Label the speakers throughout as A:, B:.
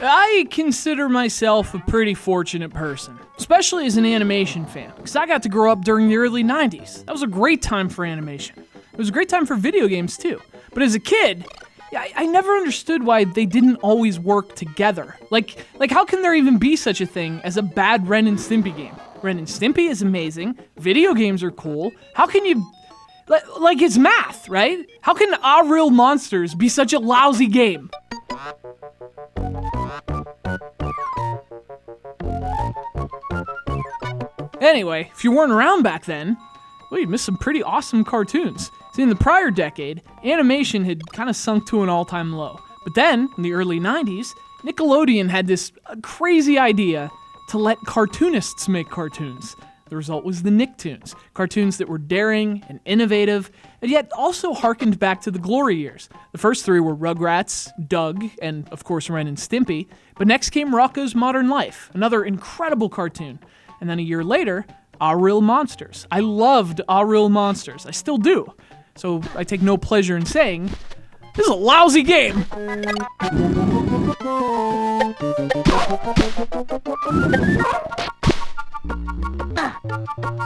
A: I consider myself a pretty fortunate person, especially as an animation fan, because I got to grow up during the early 90s. That was a great time for animation. It was a great time for video games too. But as a kid, I never understood why they didn't always work together. Like how can there even be such a thing as a bad Ren and Stimpy game? Ren and Stimpy is amazing, video games are cool. How can you... Like it's math, right? How can Aaahh! Monsters be such a lousy game? Anyway, if you weren't around back then, well, you missed some pretty awesome cartoons. See, in the prior decade, animation had kind of sunk to an all-time low. But then, in the early 90s, Nickelodeon had this crazy idea to let cartoonists make cartoons. The result was the Nicktoons, cartoons that were daring and innovative, and yet also harkened back to the glory years. The first three were Rugrats, Doug, and of course Ren and Stimpy, but next came Rocko's Modern Life, another incredible cartoon. And then a year later, Aaahh! Monsters. I loved Aaahh! Monsters, I still do. So I take no pleasure in saying, this is a lousy game!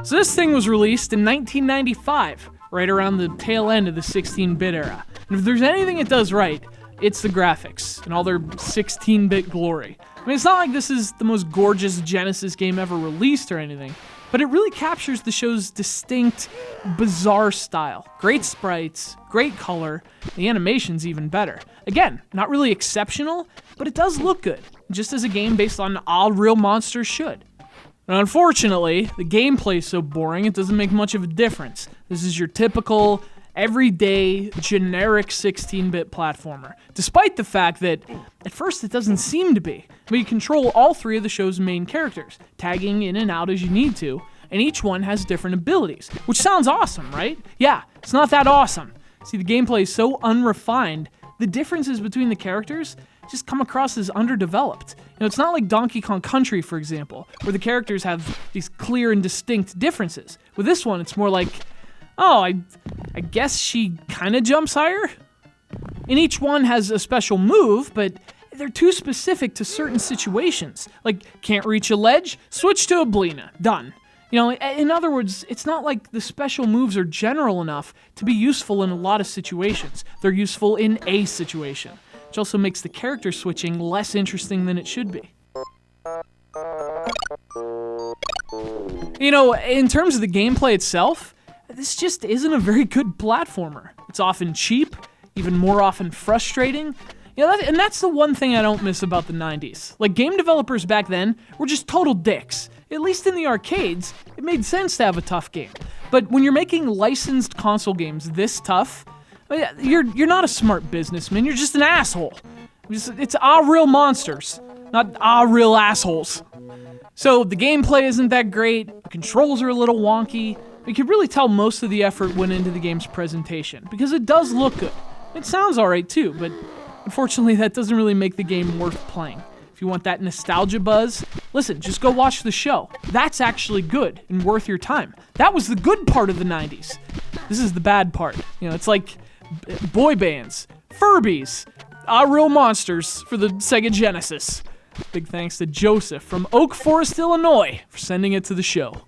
A: So this thing was released in 1995, right around the tail end of the 16-bit era. And if there's anything it does right, it's the graphics and all their 16-bit glory. I mean, it's not like this is the most gorgeous Genesis game ever released or anything, but it really captures the show's distinct, bizarre style. Great sprites, great color, the animation's even better. Again, not really exceptional, but it does look good, just as a game based on Aaahh! Monsters should. Now, unfortunately, the gameplay's so boring it doesn't make much of a difference. This is your typical, everyday, generic 16-bit platformer, despite the fact that, at first, it doesn't seem to be. But you control all three of the show's main characters, tagging in and out as you need to, and each one has different abilities, which sounds awesome, right? Yeah, it's not that awesome. See, the gameplay is so unrefined, the differences between the characters just come across as underdeveloped. You know, it's not like Donkey Kong Country, for example, where the characters have these clear and distinct differences. With this one, it's more like, oh, I guess she kind of jumps higher? And each one has a special move, but they're too specific to certain situations. Like, can't reach a ledge? Switch to Oblina. Done. You know, in other words, it's not like the special moves are general enough to be useful in a lot of situations. They're useful in a situation, which also makes the character switching less interesting than it should be. You know, in terms of the gameplay itself, this just isn't a very good platformer. It's often cheap, even more often frustrating. You know, and that's the one thing I don't miss about the 90s. Like, game developers back then were just total dicks. At least in the arcades, it made sense to have a tough game. But when you're making licensed console games this tough, you're not a smart businessman, you're just an asshole. It's Aaahh! Monsters, not Aaahh! Assholes. So the gameplay isn't that great, the controls are a little wonky. You can really tell most of the effort went into the game's presentation, because it does look good. It sounds alright too, but unfortunately that doesn't really make the game worth playing. If you want that nostalgia buzz, listen, just go watch the show. That's actually good and worth your time. That was the good part of the 90s. This is the bad part. You know, it's like boy bands, Furbies, Aaahh! Monsters for the SEGA Genesis. Big thanks to Joseph from Oak Forest, Illinois for sending it to the show.